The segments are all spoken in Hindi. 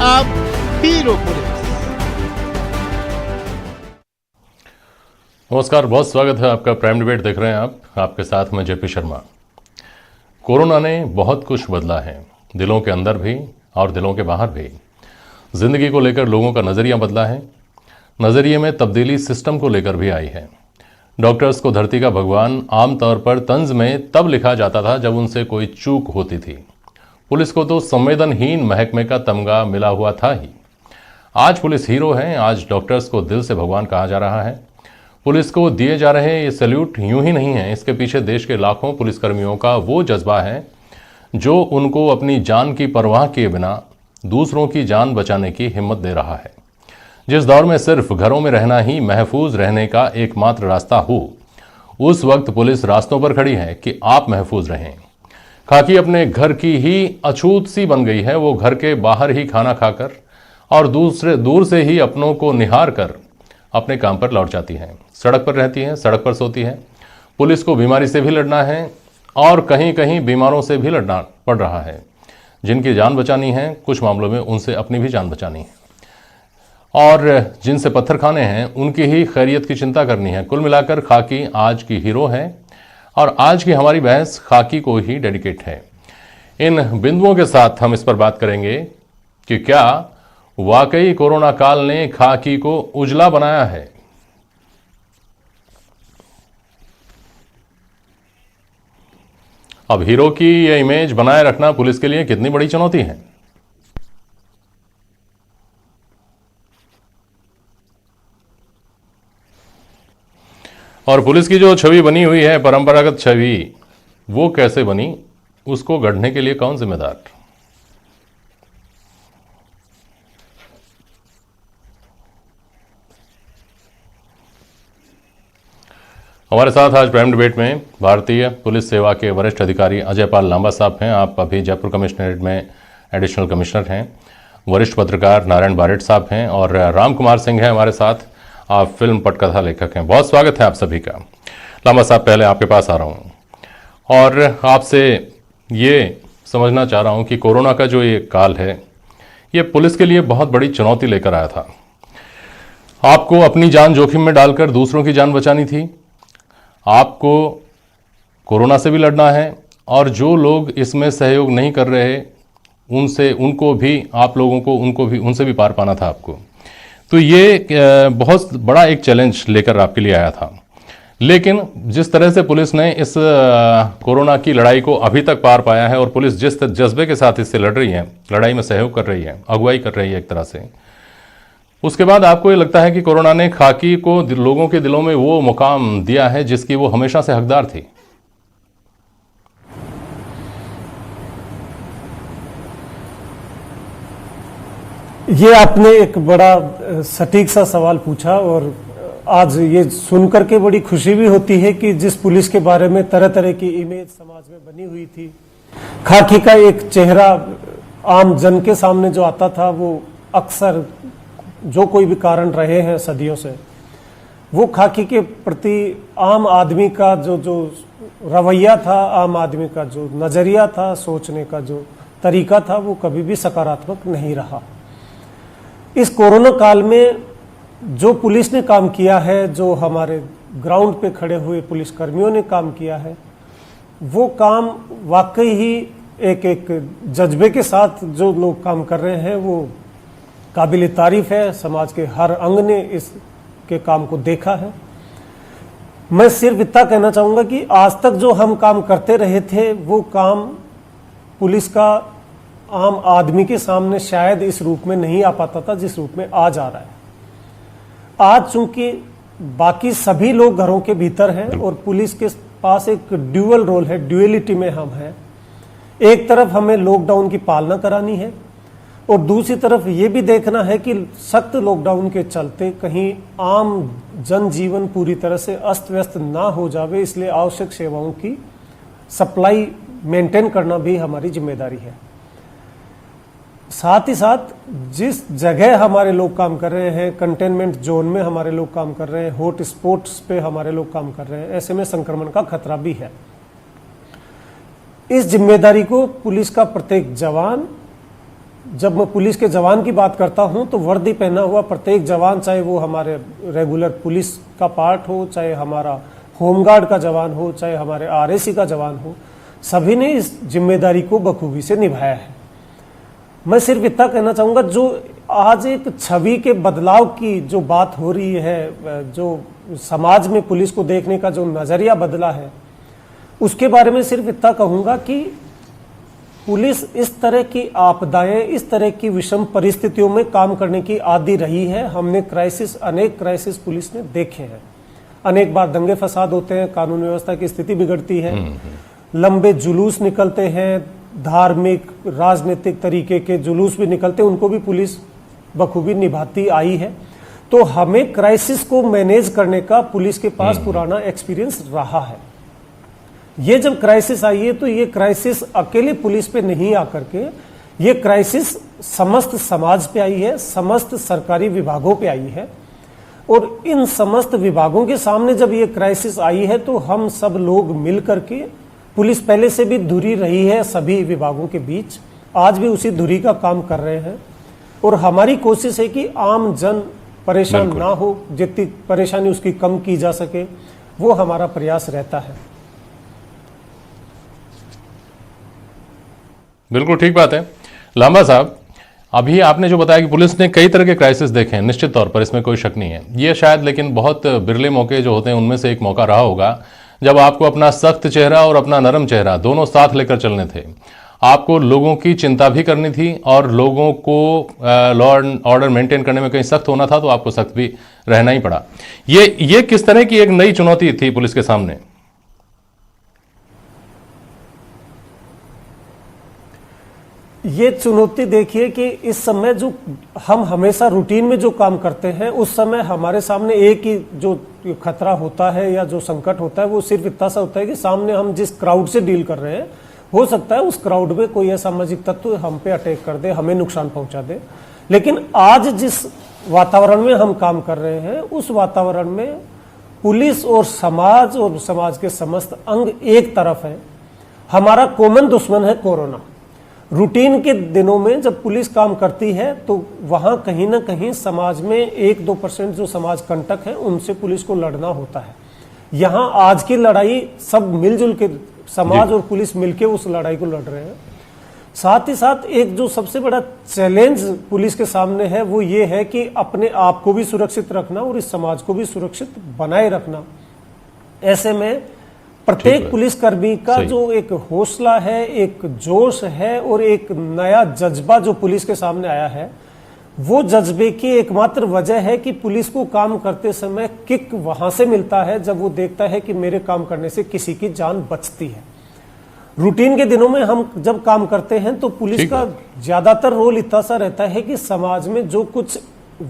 नाम हीरो पुलिस। नमस्कार, बहुत स्वागत है आपका। प्राइम डिबेट देख रहे हैं आप, आपके साथ मैं जेपी शर्मा। कोरोना ने बहुत कुछ बदला है, दिलों के अंदर भी और दिलों के बाहर भी। जिंदगी को लेकर लोगों का नज़रिया बदला है। नज़रिए में तब्दीली सिस्टम को लेकर भी आई है। डॉक्टर्स को धरती का भगवान आमतौर पर तंज में तब लिखा जाता था जब उनसे कोई चूक होती थी। पुलिस को तो संवेदनहीन महकमे का तमगा मिला हुआ था ही। आज पुलिस हीरो हैं, आज डॉक्टर्स को दिल से भगवान कहा जा रहा है। पुलिस को दिए जा रहे ये सैल्यूट यूं ही नहीं है, इसके पीछे देश के लाखों पुलिसकर्मियों का वो जज्बा है जो उनको अपनी जान की परवाह किए बिना दूसरों की जान बचाने की हिम्मत दे रहा है। जिस दौर में सिर्फ घरों में रहना ही महफूज रहने का एकमात्र रास्ता हो, उस वक्त पुलिस रास्तों पर खड़ी है कि आप महफूज रहें। खाकी अपने घर की ही अछूत सी बन गई है। वो घर के बाहर ही खाना खाकर और दूर से ही अपनों को निहार कर अपने काम पर लौट जाती हैं। सड़क पर रहती हैं, सड़क पर सोती हैं। पुलिस को बीमारी से भी लड़ना है और कहीं कहीं बीमारों से भी लड़ना पड़ रहा है। जिनकी जान बचानी है, कुछ मामलों में उनसे अपनी भी जान बचानी है, और जिनसे पत्थर खाने हैं उनकी ही खैरियत की चिंता करनी है। कुल मिलाकर खाकी आज की हीरो है और आज की हमारी बहस खाकी को ही डेडिकेट है। इन बिंदुओं के साथ हम इस पर बात करेंगे कि क्या वाकई कोरोना काल ने खाकी को उजला बनाया है। अब हीरो की यह इमेज बनाए रखना पुलिस के लिए कितनी बड़ी चुनौती है। और पुलिस की जो छवि बनी हुई है, परंपरागत छवि, वो कैसे बनी, उसको गढ़ने के लिए कौन जिम्मेदार। हमारे साथ आज प्राइम डिबेट में भारतीय पुलिस सेवा के वरिष्ठ अधिकारी अजय पाल लांबा साहब हैं। आप अभी जयपुर कमिश्नरेट में एडिशनल कमिश्नर हैं। वरिष्ठ पत्रकार नारायण बारेट साहब हैं और राम कुमार सिंह हैं हमारे साथ। आप फिल्म पटकथा लेखक हैं। बहुत स्वागत है आप सभी का। लांबा साहब, पहले आपके पास आ रहा हूँ और आपसे ये समझना चाह रहा हूँ कि कोरोना का जो ये काल है, ये पुलिस के लिए बहुत बड़ी चुनौती लेकर आया था। आपको अपनी जान जोखिम में डालकर दूसरों की जान बचानी थी। आपको कोरोना से भी लड़ना है और जो लोग इसमें सहयोग नहीं कर रहे उनको भी, आप लोगों को उनसे भी पार पाना था आपको। तो ये बहुत बड़ा एक चैलेंज लेकर आपके लिए आया था। लेकिन जिस तरह से पुलिस ने इस कोरोना की लड़ाई को अभी तक पार पाया है और पुलिस जिस जज्बे के साथ इससे लड़ रही है, लड़ाई में सहयोग कर रही है, अगुवाई कर रही है एक तरह से, उसके बाद आपको ये लगता है कि कोरोना ने खाकी को लोगों के दिलों में वो मुकाम दिया है जिसकी वो हमेशा से हकदार थी। ये आपने एक बड़ा सटीक सा सवाल पूछा और आज ये सुनकर के बड़ी खुशी भी होती है कि जिस पुलिस के बारे में तरह तरह की इमेज समाज में बनी हुई थी, खाकी का एक चेहरा आम जन के सामने जो आता था, वो अक्सर जो कोई भी कारण रहे हैं सदियों से, वो खाकी के प्रति आम आदमी का जो रवैया था, आम आदमी का जो नजरिया था, सोचने का जो तरीका था, वो कभी भी सकारात्मक नहीं रहा। इस कोरोना काल में जो पुलिस ने काम किया है, जो हमारे ग्राउंड पे खड़े हुए पुलिस कर्मियों ने काम किया है, वो काम वाकई ही एक जज्बे के साथ जो लोग काम कर रहे हैं वो काबिल तारीफ है। समाज के हर अंग ने इसके काम को देखा है। मैं सिर्फ इतना कहना चाहूँगा कि आज तक जो हम काम करते रहे थे, वो काम पुलिस का आम आदमी के सामने शायद इस रूप में नहीं आ पाता था जिस रूप में आज आ रहा है। आज चूंकि बाकी सभी लोग घरों के भीतर हैं और पुलिस के पास एक ड्यूअल रोल है, ड्यूअलिटी में हम हैं। एक तरफ हमें लॉकडाउन की पालना करानी है और दूसरी तरफ ये भी देखना है कि सख्त लॉकडाउन के चलते कहीं आम जनजीवन पूरी तरह से अस्त व्यस्त ना हो जावे, इसलिए आवश्यक सेवाओं की सप्लाई मेंटेन करना भी हमारी जिम्मेदारी है। साथ ही साथ जिस जगह हमारे लोग काम कर रहे हैं, कंटेनमेंट जोन में हमारे लोग काम कर रहे हैं, हॉट स्पॉट्स पे हमारे लोग काम कर रहे हैं, ऐसे में संक्रमण का खतरा भी है। इस जिम्मेदारी को पुलिस का प्रत्येक जवान जब मैं पुलिस के जवान की बात करता हूं तो वर्दी पहना हुआ प्रत्येक जवान, चाहे वो हमारे रेगुलर पुलिस का पार्ट हो, चाहे हमारा होमगार्ड का जवान हो, चाहे हमारे आरएसी का जवान हो, सभी ने इस जिम्मेदारी को बखूबी से निभाया है। मैं सिर्फ इतना कहना चाहूंगा, जो आज एक छवि के बदलाव की जो बात हो रही है, जो समाज में पुलिस को देखने का जो नजरिया बदला है, उसके बारे में सिर्फ इतना कहूंगा कि पुलिस इस तरह की आपदाएं, इस तरह की विषम परिस्थितियों में काम करने की आदी रही है। हमने अनेक क्राइसिस पुलिस ने देखे हैं। अनेक बार दंगे फसाद होते हैं, कानून व्यवस्था की स्थिति बिगड़ती है, लंबे जुलूस निकलते हैं, धार्मिक राजनीतिक तरीके के जुलूस भी निकलते हैं, उनको भी पुलिस बखूबी निभाती आई है। तो हमें क्राइसिस को मैनेज करने का पुलिस के पास पुराना एक्सपीरियंस रहा है। ये जब क्राइसिस आई है तो ये क्राइसिस अकेले पुलिस पे नहीं आकर के, ये क्राइसिस समस्त समाज पे आई है, समस्त सरकारी विभागों पे आई है। और इन समस्त विभागों के सामने जब ये क्राइसिस आई है तो हम सब लोग मिल करके, पुलिस पहले से भी धुरी रही है सभी विभागों के बीच, आज भी उसी धुरी का काम कर रहे हैं। और हमारी कोशिश है कि आम जन परेशान ना हो, जितनी परेशानी उसकी कम की जा सके, वो हमारा प्रयास रहता है। बिल्कुल ठीक बात है। लांबा साहब, अभी आपने जो बताया कि पुलिस ने कई तरह के क्राइसिस देखे हैं, निश्चित तौर पर इसमें कोई शक नहीं है। ये शायद लेकिन बहुत बिरले मौके जो होते हैं उनमें से एक मौका रहा होगा जब आपको अपना सख्त चेहरा और अपना नरम चेहरा दोनों साथ लेकर चलने थे। आपको लोगों की चिंता भी करनी थी और लोगों को लॉ एंड ऑर्डर मेंटेन करने में कहीं सख्त होना था तो आपको सख्त भी रहना ही पड़ा। ये किस तरह की एक नई चुनौती थी पुलिस के सामने? ये चुनौती देखिए कि इस समय जो हम हमेशा रूटीन में जो काम करते हैं, उस समय हमारे सामने एक ही जो खतरा होता है या जो संकट होता है वो सिर्फ इतना सा होता है कि सामने हम जिस क्राउड से डील कर रहे हैं, हो सकता है उस क्राउड में कोई असामाजिक तत्व हम पे अटैक कर दे, हमें नुकसान पहुंचा दे। लेकिन आज जिस वातावरण में हम काम कर रहे हैं, उस वातावरण में पुलिस और समाज के समस्त अंग एक तरफ है। हमारा कॉमन दुश्मन है कोरोना। रूटीन के दिनों में जब पुलिस काम करती है तो वहां कहीं ना कहीं समाज में 1-2% जो समाज कंटक है उनसे पुलिस को लड़ना होता है। यहां आज की लड़ाई सब मिलजुल के, समाज और पुलिस मिलके उस लड़ाई को लड़ रहे हैं। साथ ही साथ एक जो सबसे बड़ा चैलेंज पुलिस के सामने है वो ये है कि अपने आप को भी सुरक्षित रखना और इस समाज को भी सुरक्षित बनाए रखना। ऐसे में प्रत्येक पुलिसकर्मी का जो एक हौसला है, एक जोश है और एक नया जज्बा जो पुलिस के सामने आया है, वो जज्बे की एकमात्र वजह है कि पुलिस को काम करते समय किक वहां से मिलता है जब वो देखता है कि मेरे काम करने से किसी की जान बचती है। रूटीन के दिनों में हम जब काम करते हैं तो पुलिस का ज्यादातर रोल इतना सा रहता है कि समाज में जो कुछ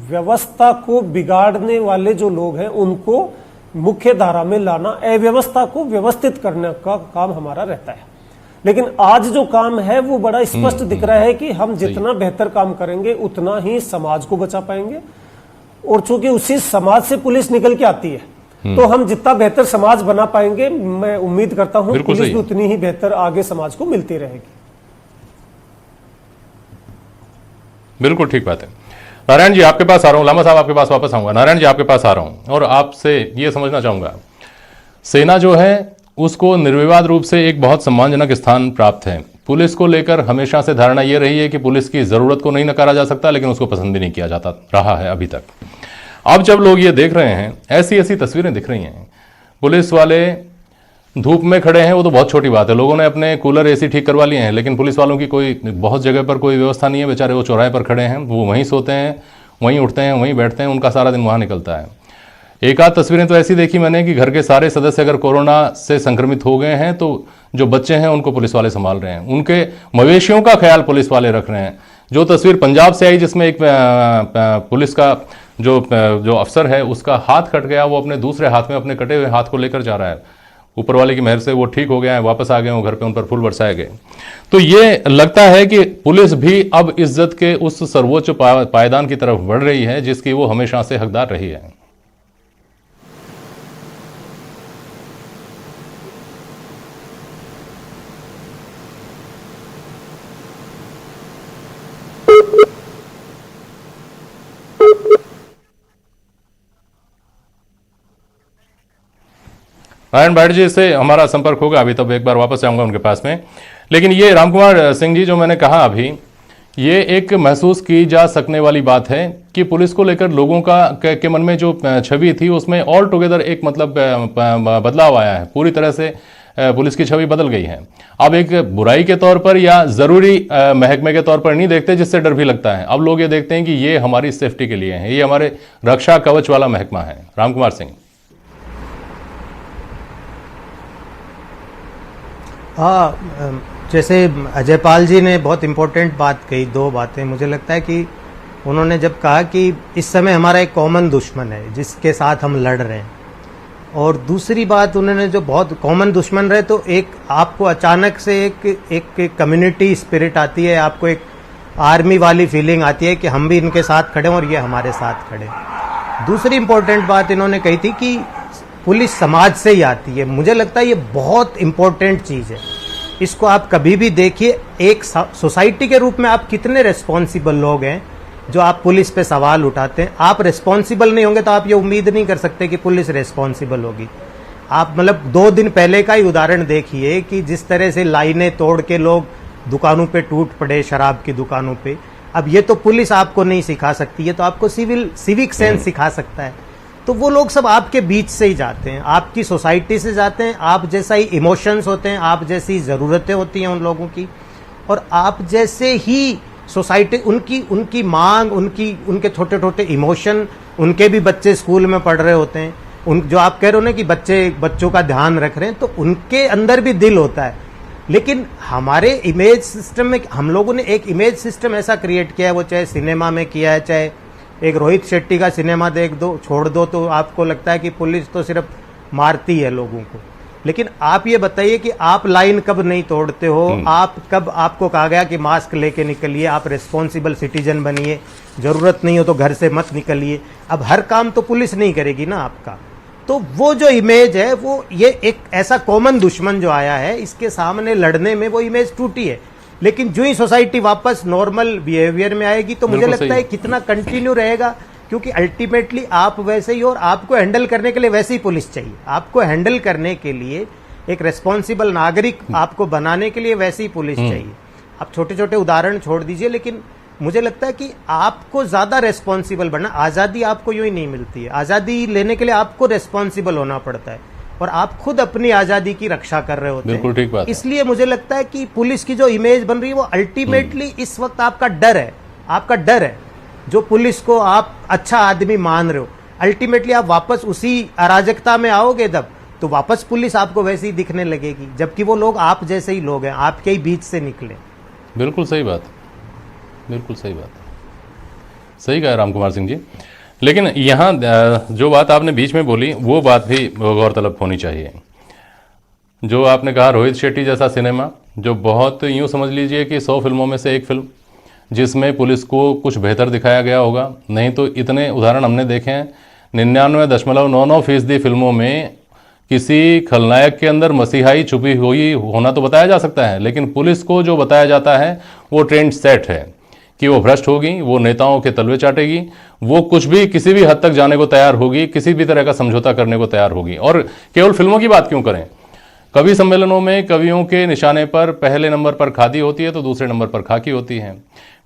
व्यवस्था को बिगाड़ने वाले जो लोग हैं उनको मुख्य धारा में लाना, अव्यवस्था को व्यवस्थित करने का काम हमारा रहता है। लेकिन आज जो काम है वो बड़ा स्पष्ट दिख रहा है कि हम जितना बेहतर काम करेंगे उतना ही समाज को बचा पाएंगे। और चूंकि उसी समाज से पुलिस निकल के आती है तो हम जितना बेहतर समाज बना पाएंगे, मैं उम्मीद करता हूं पुलिस भी उतनी ही बेहतर आगे समाज को मिलती रहेगी। बिल्कुल ठीक बात है। नारायण जी आपके पास आ रहा हूं, लामा साहब आपके पास वापस आऊंगा। नारायण जी आपके पास आ रहा हूं और आपसे ये समझना चाहूंगा, सेना जो है उसको निर्विवाद रूप से एक बहुत सम्मानजनक स्थान प्राप्त है। पुलिस को लेकर हमेशा से धारणा ये रही है कि पुलिस की ज़रूरत को नहीं नकारा जा सकता, लेकिन उसको पसंद भी नहीं किया जाता रहा है अभी तक। अब जब लोग ये देख रहे हैं, ऐसी ऐसी तस्वीरें दिख रही हैं, पुलिस वाले धूप में खड़े हैं, वो तो बहुत छोटी बात है, लोगों ने अपने कूलर एसी ठीक करवा लिए हैं, लेकिन पुलिस वालों की कोई बहुत जगह पर कोई व्यवस्था नहीं है। बेचारे वो चौराहे पर खड़े हैं, वो वहीं सोते हैं, वहीं उठते हैं, वहीं बैठते हैं, उनका सारा दिन वहाँ निकलता है। एक आध तस्वीरें तो ऐसी देखी मैंने कि घर के सारे सदस्य अगर कोरोना से संक्रमित हो गए हैं तो जो बच्चे हैं उनको पुलिस वाले संभाल रहे हैं, उनके मवेशियों का ख्याल पुलिस वाले रख रहे हैं। जो तस्वीर पंजाब से आई जिसमें एक पुलिस का जो अफसर है उसका हाथ कट गया, वो अपने दूसरे हाथ में अपने कटे हुए हाथ को लेकर जा रहा है, ऊपर वाले की मेहर से वो ठीक हो गया है, वापस आ गए वो घर पे, उन पर फूल बरसाए गए। तो ये लगता है कि पुलिस भी अब इज्जत के उस सर्वोच्च पायदान की तरफ बढ़ रही है जिसकी वो हमेशा से हकदार रही है। नारायण भाट जी से हमारा संपर्क होगा अभी, तब एक बार वापस आऊंगा उनके पास में। लेकिन ये रामकुमार सिंह जी जो मैंने कहा अभी, ये एक महसूस की जा सकने वाली बात है कि पुलिस को लेकर लोगों के मन में जो छवि थी उसमें ऑल टुगेदर एक मतलब बदलाव आया है। पूरी तरह से पुलिस की छवि बदल गई है। अब एक बुराई के तौर पर या जरूरी महकमे के तौर पर नहीं देखते जिससे डर भी लगता है। अब लोग ये देखते हैं कि ये हमारी सेफ्टी के लिए है, ये हमारे रक्षा कवच वाला महकमा है। रामकुमार सिंह। हाँ, जैसे अजय पाल जी ने बहुत इम्पोर्टेंट बात कही, दो बातें। मुझे लगता है कि उन्होंने जब कहा कि इस समय हमारा एक कॉमन दुश्मन है जिसके साथ हम लड़ रहे हैं, और दूसरी बात उन्होंने जो बहुत कॉमन दुश्मन रहे, तो एक आपको अचानक से एक कम्युनिटी स्पिरिट आती है, आपको एक आर्मी वाली फीलिंग आती है कि हम भी इनके साथ खड़े हैं और ये हमारे साथ खड़े हैं। दूसरी इंपॉर्टेंट बात इन्होंने कही थी कि पुलिस समाज से ही आती है। मुझे लगता है ये बहुत इंपॉर्टेंट चीज़ है। इसको आप कभी भी देखिए, एक सोसाइटी के रूप में आप कितने रिस्पॉन्सिबल लोग हैं जो आप पुलिस पे सवाल उठाते हैं। आप रिस्पॉन्सिबल नहीं होंगे तो आप ये उम्मीद नहीं कर सकते कि पुलिस रिस्पॉन्सिबल होगी। आप मतलब 2 दिन पहले का ही उदाहरण देखिए कि जिस तरह से लाइनें तोड़ के लोग दुकानों पे टूट पड़े, शराब की दुकानों पे। अब ये तो पुलिस आपको नहीं सिखा सकती है, तो आपको सिविक सेंस सिखा सकता है। तो वो लोग सब आपके बीच से ही जाते हैं, आपकी सोसाइटी से जाते हैं। आप जैसा ही इमोशंस होते हैं, आप जैसी ज़रूरतें होती हैं उन लोगों की, और आप जैसे ही सोसाइटी उनकी मांग, उनके छोटे छोटे इमोशन, उनके भी बच्चे स्कूल में पढ़ रहे होते हैं, उन जो आप कह रहे हो ना कि बच्चों का ध्यान रख रहे हैं, तो उनके अंदर भी दिल होता है। लेकिन हमारे इमेज सिस्टम में हम लोगों ने एक इमेज सिस्टम ऐसा क्रिएट किया है, वो चाहे सिनेमा में किया है, चाहे एक रोहित शेट्टी का सिनेमा देख दो, छोड़ दो, तो आपको लगता है कि पुलिस तो सिर्फ मारती है लोगों को। लेकिन आप ये बताइए कि आप लाइन कब नहीं तोड़ते हो? आप कब आपको कहा गया कि मास्क लेके निकलिए, आप रिस्पॉन्सिबल सिटीजन बनिए, जरूरत नहीं हो तो घर से मत निकलिए। अब हर काम तो पुलिस नहीं करेगी ना आपका। तो वो जो इमेज है, वो ये एक ऐसा कॉमन दुश्मन जो आया है, इसके सामने लड़ने में वो इमेज टूटी है। लेकिन जो ही सोसाइटी वापस नॉर्मल बिहेवियर में आएगी तो मुझे लगता है कितना कंटिन्यू रहेगा, क्योंकि अल्टीमेटली आप वैसे ही, और आपको हैंडल करने के लिए वैसे ही पुलिस चाहिए। आपको हैंडल करने के लिए एक रिस्पॉन्सिबल नागरिक आपको बनाने के लिए वैसे ही पुलिस चाहिए। आप छोटे छोटे उदाहरण छोड़ दीजिए, लेकिन मुझे लगता है कि आपको ज्यादा रेस्पॉन्सिबल बनना। आजादी आपको यूं ही नहीं मिलती है, आजादी लेने के लिए आपको रेस्पॉन्सिबल होना पड़ता है, और आप खुद अपनी आजादी की रक्षा कर रहे होते हैं। बिल्कुल ठीक बात है। इसलिए मुझे लगता है कि पुलिस की जो इमेज बन रही है वो अल्टीमेटली इस वक्त आपका डर है, आपका डर है। जो पुलिस को आप अच्छा आदमी मान रहे हो, अल्टीमेटली आप वापस उसी अराजकता में आओगे तब, तो वापस पुलिस आपको वैसे ही दिखने लगेगी, जबकि वो लोग आप जैसे ही लोग हैं, आपके ही बीच से निकले। बिल्कुल सही बात, बिल्कुल सही बात, सही कहा रामकुमार सिंह जी। लेकिन यहाँ जो बात आपने बीच में बोली वो बात भी गौरतलब होनी चाहिए। जो आपने कहा रोहित शेट्टी जैसा सिनेमा, जो बहुत यूँ समझ लीजिए कि 100 फिल्मों में से एक फिल्म जिसमें पुलिस को कुछ बेहतर दिखाया गया होगा। नहीं तो इतने उदाहरण हमने देखे हैं, 99.99% फिल्मों में किसी खलनायक के अंदर मसीहाई छुपी हुई होना तो बताया जा सकता है, लेकिन पुलिस को जो बताया जाता है वो ट्रेंड सेट है कि वो भ्रष्ट होगी, वो नेताओं के तलवे चाटेगी, वो कुछ भी किसी भी हद तक जाने को तैयार होगी, किसी भी तरह का समझौता करने को तैयार होगी। और केवल फिल्मों की बात क्यों करें, कवि सम्मेलनों में कवियों के निशाने पर पहले नंबर पर खादी होती है तो दूसरे नंबर पर खाकी होती है।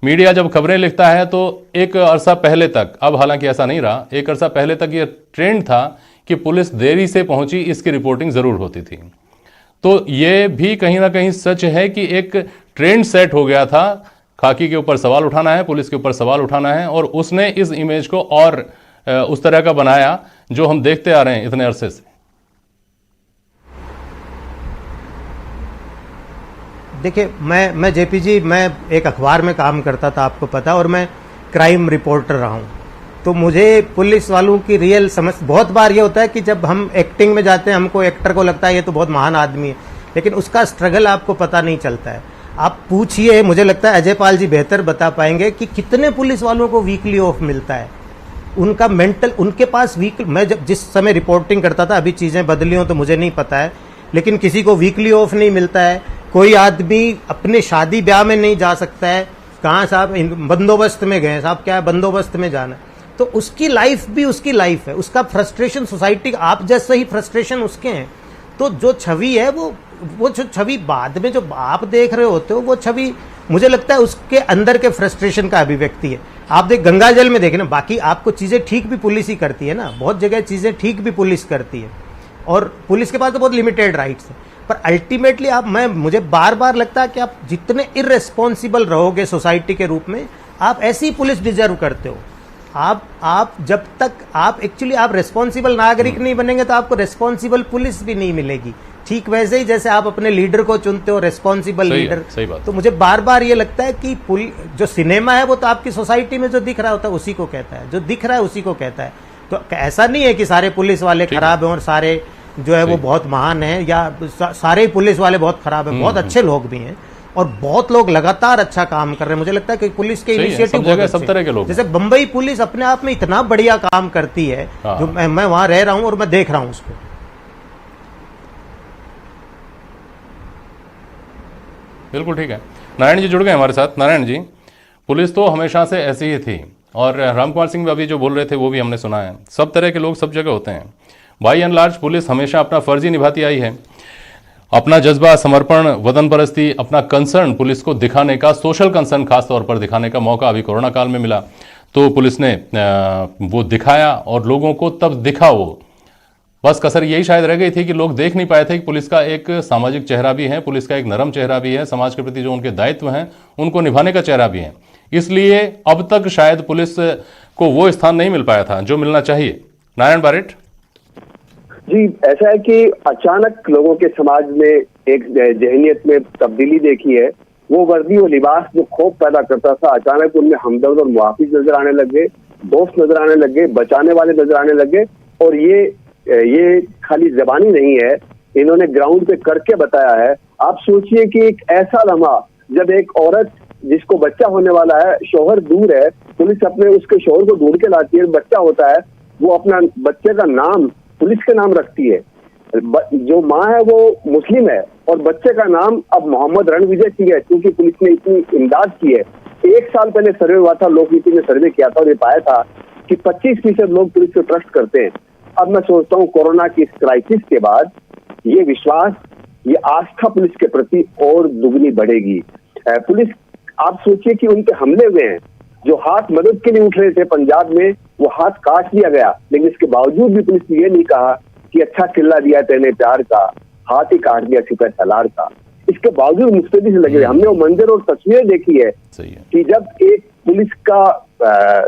मीडिया जब खबरें लिखता है तो एक अरसा पहले तक, अब हालांकि ऐसा नहीं रहा, एक अरसा पहले तक ये ट्रेंड था कि पुलिस देरी से पहुंची, इसकी रिपोर्टिंग जरूर होती थी। तो ये भी कहीं ना कहीं सच है कि एक ट्रेंड सेट हो गया था, खाकी के ऊपर सवाल उठाना है, पुलिस के ऊपर सवाल उठाना है, और उसने इस इमेज को और उस तरह का बनाया जो हम देखते आ रहे हैं इतने अरसे से। देखिए, मैं जेपी जी, मैं एक अखबार में काम करता था, आपको पता, और मैं क्राइम रिपोर्टर रहा हूँ। तो मुझे पुलिस वालों की रियल समझ, बहुत बार ये होता है कि जब हम एक्टिंग में जाते हैं, हमको एक्टर को लगता है ये तो बहुत महान आदमी है, लेकिन उसका स्ट्रगल आपको पता नहीं चलता है। आप पूछिए, मुझे लगता है अजय पाल जी बेहतर बता पाएंगे कि कितने पुलिस वालों को वीकली ऑफ मिलता है। उनका मेंटल, उनके पास मैं जब जिस समय रिपोर्टिंग करता था, अभी चीज़ें बदली हो तो मुझे नहीं पता है, लेकिन किसी को वीकली ऑफ नहीं मिलता है। कोई आदमी अपने शादी ब्याह में नहीं जा सकता है। कहाँ साहब, बंदोबस्त में गए साहब, क्या है बंदोबस्त में जाना, तो उसकी लाइफ भी उसकी लाइफ है, उसका फ्रस्ट्रेशन सोसाइटी, आप जैसे ही फ्रस्ट्रेशन उसके हैं। तो जो छवि है वो जो छवि बाद में जो आप देख रहे होते हो, वो छवि मुझे लगता है उसके अंदर के फ्रस्ट्रेशन का अभिव्यक्ति है। आप देख गंगा जल में देखें ना, बाकी आपको चीजें ठीक भी पुलिस ही करती है ना, बहुत जगह चीजें ठीक भी पुलिस करती है और पुलिस के पास तो बहुत लिमिटेड राइट्स है, पर अल्टीमेटली मुझे बार बार लगता है कि आप जितने इररेस्पॉन्सिबल रहोगे सोसाइटी के रूप में, आप ऐसी पुलिस डिजर्व करते हो। आप जब तक आप एक्चुअली आप रेस्पॉन्सिबल नागरिक नहीं बनेंगे तो आपको रेस्पॉन्सिबल पुलिस भी नहीं मिलेगी। ठीक वैसे ही जैसे आप अपने लीडर को चुनते हो, रेस्पॉन्सिबल लीडर। सही बात। तो मुझे बार बार ये लगता है कि जो सिनेमा है वो तो आपकी सोसाइटी में जो दिख रहा होता है उसी को कहता है, जो दिख रहा है उसी को कहता है। तो ऐसा नहीं है कि सारे पुलिस वाले खराब हैं और सारे जो है वो बहुत महान हैं, या सारे पुलिस वाले बहुत खराब हैं। बहुत अच्छे लोग भी हैं और बहुत लोग लगातार अच्छा काम कर रहे हैं। मुझे लगता है कि पुलिस के इनिशिएटिव सब तरह के लोग, जैसे बंबई पुलिस अपने आप में इतना बढ़िया काम करती है, जो मैं वहां रह रहा हूं और मैं देख रहा हूं उसको। बिल्कुल ठीक है। नारायण जी जुड़ गए हमारे साथ। नारायण जी, पुलिस तो हमेशा से ऐसी ही थी और रामकुमार सिंह अभी जो बोल रहे थे वो भी हमने सुना है। सब तरह के लोग सब जगह होते हैं। बाई एंड लार्ज पुलिस हमेशा अपना फर्ज ही निभाती आई है। अपना जज्बा, समर्पण, वतन परस्ती, अपना कंसर्न पुलिस को दिखाने का, सोशल कंसर्न खास तौर पर दिखाने का मौका अभी कोरोना काल में मिला तो पुलिस ने वो दिखाया और लोगों को तब दिखा वो। बस कसर यही शायद रह गई थी कि लोग देख नहीं पाए थे कि पुलिस का एक सामाजिक चेहरा भी है, पुलिस का एक नरम चेहरा भी है, समाज के प्रति जो उनके दायित्व हैं उनको निभाने का चेहरा भी है। इसलिए अब तक शायद पुलिस को वो स्थान नहीं मिल पाया था जो मिलना चाहिए। नारायण बारेट जी, ऐसा है कि अचानक लोगों के समाज में एक जहनियत में तब्दीली देखी है। वो वर्दी और लिबास जो खौफ पैदा करता था, अचानक उनमें हमदर्द और मुआफिज नजर आने लगे, दोस्त नजर आने लगे, बचाने वाले नजर आने लगे। और ये खाली जबानी नहीं है, इन्होंने ग्राउंड पे करके बताया है। आप सोचिए कि एक ऐसा लम्हा जब एक औरत जिसको बच्चा होने वाला है, शौहर दूर है, पुलिस अपने उसके शौहर को ढूंढ के लाती है, बच्चा होता है, वो अपना बच्चे का नाम पुलिस के नाम रखती है। जो माँ है वो मुस्लिम है और बच्चे का नाम अब मोहम्मद रणविजय सिंह है, क्योंकि पुलिस ने इतनी इमदाद की है। 1 साल पहले सर्वे हुआ था, लोकनीति ने सर्वे किया था और ये पाया था कि 25% लोग पुलिस को ट्रस्ट करते हैं। अब मैं सोचता हूँ कोरोना की इस क्राइसिस के बाद ये विश्वास, ये आस्था पुलिस के प्रति और दुगनी बढ़ेगी। पुलिस, आप सोचिए कि उनके हमले हुए हैं, जो हाथ मदद के लिए उठ रहे थे पंजाब में, वो हाथ काट दिया गया, लेकिन इसके बावजूद भी पुलिस ने ये नहीं कहा कि अच्छा किल्ला दिया तेने प्यार का, हाथ ही काट दिया सिपह सलार का। इसके बावजूद मुस्तैदी से लगे। हमने वो मंजर और तस्वीरें देखी है कि जब एक पुलिस का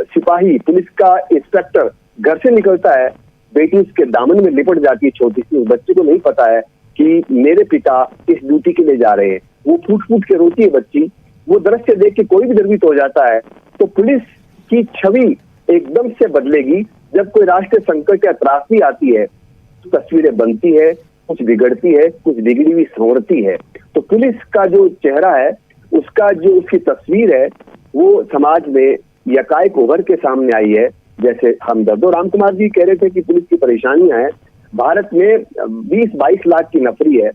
सिपाही, पुलिस का इंस्पेक्टर घर से निकलता है, बेटी उसके दामन में लिपट जाती है, छोटी सी, उस बच्चे को नहीं पता है कि मेरे पिता इस ड्यूटी के लिए जा रहे हैं। वो फूट फूट के रोती है बच्ची। वो दृश्य देख के कोई भी द्रवित हो जाता है। तो पुलिस की छवि एकदम से बदलेगी। जब कोई राष्ट्रीय संकट या त्रासदी आती है, तो तस्वीरें बनती है, कुछ बिगड़ती है, कुछ बिगड़ी हुई संवरती है। तो पुलिस का जो चेहरा है, उसकी तस्वीर है, वो समाज में यकायक उभर के सामने आई है। जैसे हमदर्द और रामकुमार जी कह रहे थे कि पुलिस की परेशानियां हैं। भारत में 20-22 लाख की नफरी है,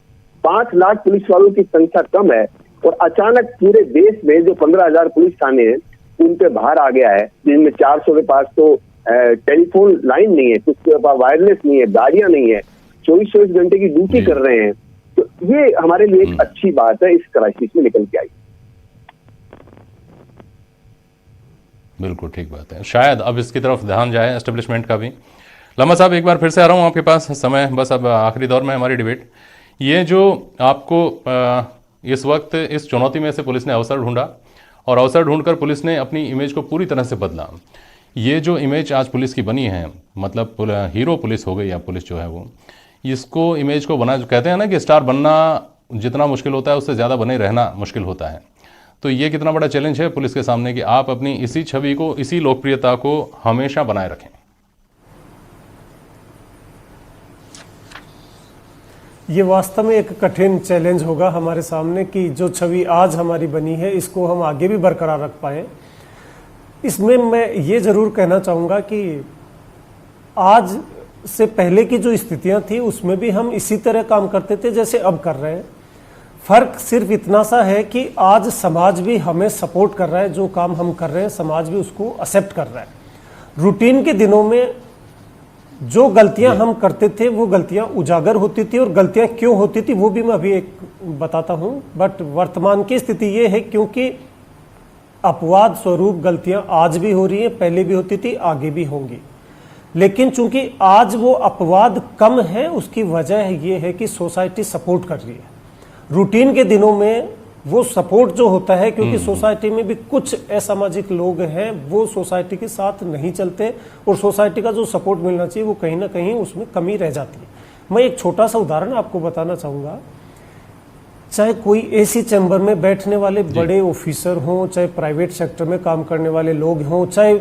5 लाख पुलिस वालों की संख्या कम है और अचानक पूरे देश में जो 15,000 पुलिस थाने हैं उन पे भार आ गया है, जिनमें 400 के पास तो टेलीफोन लाइन नहीं है, कुछ के पास वायरलेस नहीं है, गाड़ियां नहीं है, 24 घंटे की ड्यूटी कर रहे हैं। तो ये हमारे लिए एक अच्छी बात है, इस क्राइसिस में निकल के आई। बिल्कुल ठीक बात है। शायद अब इसकी तरफ ध्यान जाए एस्टेब्लिशमेंट का भी। लम्हा साहब, एक बार फिर से आ रहा हूँ आपके पास, समय बस अब आखिरी दौर में हमारी डिबेट। ये जो आपको इस वक्त इस चुनौती में से पुलिस ने अवसर ढूंढा और अवसर ढूंढकर पुलिस ने अपनी इमेज को पूरी तरह से बदला। ये जो इमेज आज पुलिस की बनी है, मतलब हीरो पुलिस हो गई या पुलिस जो है वो, इसको इमेज को बना, जो कहते हैं ना कि स्टार बनना जितना मुश्किल होता है उससे ज़्यादा बने रहना मुश्किल होता है। तो ये कितना बड़ा चैलेंज है पुलिस के सामने कि आप अपनी इसी छवि को, इसी लोकप्रियता को हमेशा बनाए रखें। ये वास्तव में एक कठिन चैलेंज होगा हमारे सामने कि जो छवि आज हमारी बनी है इसको हम आगे भी बरकरार रख पाए। इसमें मैं ये जरूर कहना चाहूँगा कि आज से पहले की जो स्थितियां थी उसमें भी हम इसी तरह काम करते थे जैसे अब कर रहे हैं। फर्क सिर्फ इतना सा है कि आज समाज भी हमें सपोर्ट कर रहा है, जो काम हम कर रहे हैं समाज भी उसको एक्सेप्ट कर रहा है। रूटीन के दिनों में जो गलतियां हम करते थे वो गलतियां उजागर होती थी, और गलतियां क्यों होती थी वो भी मैं अभी एक बताता हूं। बट वर्तमान की स्थिति ये है, क्योंकि अपवाद स्वरूप गलतियां आज भी हो रही हैं, पहले भी होती थी, आगे भी होंगी। लेकिन चूंकि आज वो अपवाद कम है, उसकी वजह ये है कि सोसाइटी सपोर्ट कर रही है। रूटीन के दिनों में वो सपोर्ट जो होता है, क्योंकि सोसाइटी में भी कुछ असामाजिक लोग हैं, वो सोसाइटी के साथ नहीं चलते, और सोसाइटी का जो सपोर्ट मिलना चाहिए वो कहीं ना कहीं उसमें कमी रह जाती है। मैं एक छोटा सा उदाहरण आपको बताना चाहूँगा। चाहे कोई एसी चैम्बर में बैठने वाले बड़े ऑफिसर हों, चाहे प्राइवेट सेक्टर में काम करने वाले लोग हों, चाहे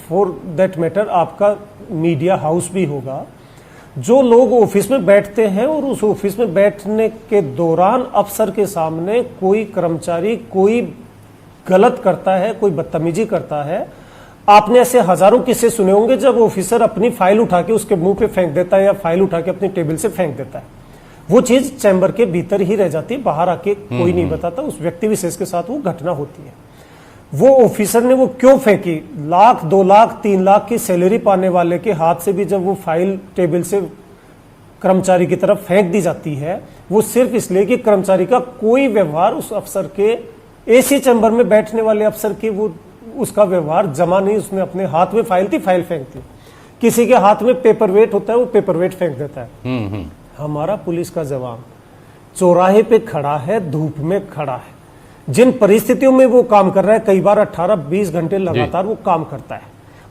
फॉर दैट मैटर आपका मीडिया हाउस भी होगा, जो लोग ऑफिस में बैठते हैं और उस ऑफिस में बैठने के दौरान अफसर के सामने कोई कर्मचारी कोई गलत करता है, कोई बदतमीजी करता है, आपने ऐसे हजारों किस्से सुने होंगे जब ऑफिसर अपनी फाइल उठा के उसके मुंह पे फेंक देता है, या फाइल उठा के अपनी टेबल से फेंक देता है। वो चीज चैम्बर के भीतर ही रह जाती है, बाहर आके कोई नहीं बताता, उस व्यक्ति विशेष के साथ वो घटना होती है। वो ऑफिसर ने वो क्यों फेंकी, लाख 2 लाख 3 लाख की सैलरी पाने वाले के हाथ से भी जब वो फाइल टेबल से कर्मचारी की तरफ फेंक दी जाती है, वो सिर्फ इसलिए कि कर्मचारी का कोई व्यवहार उस अफसर के, एसी चैम्बर में बैठने वाले अफसर की वो उसका व्यवहार जमा नहीं, उसने अपने हाथ में फाइल थी, फाइल फेंक दी। किसी के हाथ में पेपर वेट होता है, वो पेपर वेट फेंक देता है। हमारा पुलिस का जवान चौराहे पे खड़ा है, धूप में खड़ा है, जिन परिस्थितियों में वो काम कर रहा है, कई बार 18-20 घंटे लगातार वो काम करता है,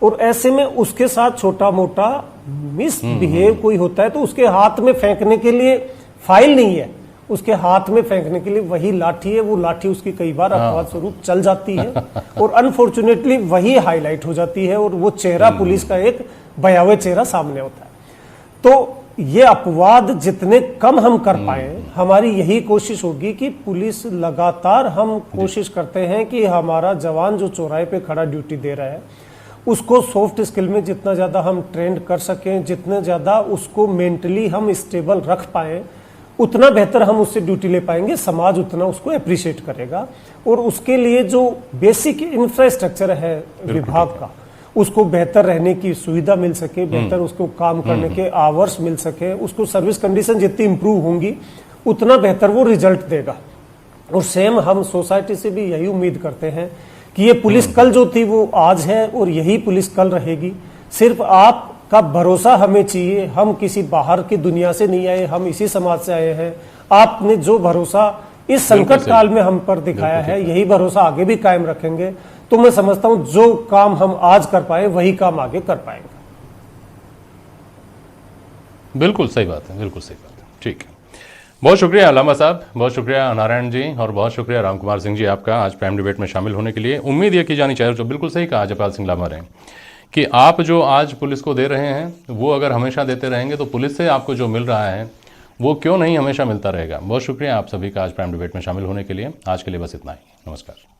और ऐसे में उसके साथ छोटा मोटा मिसबिहेव कोई होता है तो उसके हाथ में फेंकने के लिए फाइल नहीं है, उसके हाथ में फेंकने के लिए वही लाठी है। वो लाठी उसकी कई बार अपवाद स्वरूप चल जाती है, और अनफॉर्चुनेटली वही हाईलाइट हो जाती है, और वो चेहरा पुलिस का एक भयावह चेहरा सामने होता है। तो ये अपवाद जितने कम हम कर पाए, हमारी यही कोशिश होगी कि पुलिस लगातार, हम कोशिश करते हैं कि हमारा जवान जो चौराहे पे खड़ा ड्यूटी दे रहा है, उसको सॉफ्ट स्किल में जितना ज़्यादा हम ट्रेंड कर सकें, जितना ज़्यादा उसको मेंटली हम स्टेबल रख पाएं, उतना बेहतर हम उससे ड्यूटी ले पाएंगे, समाज उतना उसको अप्रिशिएट करेगा। और उसके लिए जो बेसिक इंफ्रास्ट्रक्चर है विभाग का, उसको बेहतर रहने की सुविधा मिल सके, बेहतर उसको काम करने के आवर्स मिल सके, उसको सर्विस कंडीशन जितनी इंप्रूव होंगी उतना बेहतर वो रिजल्ट देगा। और सेम हम सोसाइटी से भी यही उम्मीद करते हैं कि ये पुलिस कल जो थी वो आज है, और यही पुलिस कल रहेगी। सिर्फ आपका भरोसा हमें चाहिए, हम किसी बाहर की दुनिया से नहीं आए, हम इसी समाज से आए हैं। आपने जो भरोसा इस संकट काल में हम पर दिखाया है, यही भरोसा आगे भी कायम रखेंगे। तो मैं समझता हूं जो काम हम आज कर पाए वही काम आगे कर पाएंगे। बिल्कुल सही बात है, बिल्कुल सही बात है। ठीक है, बहुत शुक्रिया अलामा साहब, बहुत शुक्रिया नारायण जी, और बहुत शुक्रिया राम कुमार सिंह जी आपका आज प्राइम डिबेट में शामिल होने के लिए। उम्मीद ये की जानी चाहिए, जो बिल्कुल सही कहा जयपाल सिंह लामा ने, कि आप जो आज पुलिस को दे रहे हैं वो अगर हमेशा देते रहेंगे तो पुलिस से आपको जो मिल रहा है वो क्यों नहीं हमेशा मिलता रहेगा। बहुत शुक्रिया आप सभी का आज प्राइम डिबेट में शामिल होने के लिए। आज के लिए बस इतना ही, नमस्कार।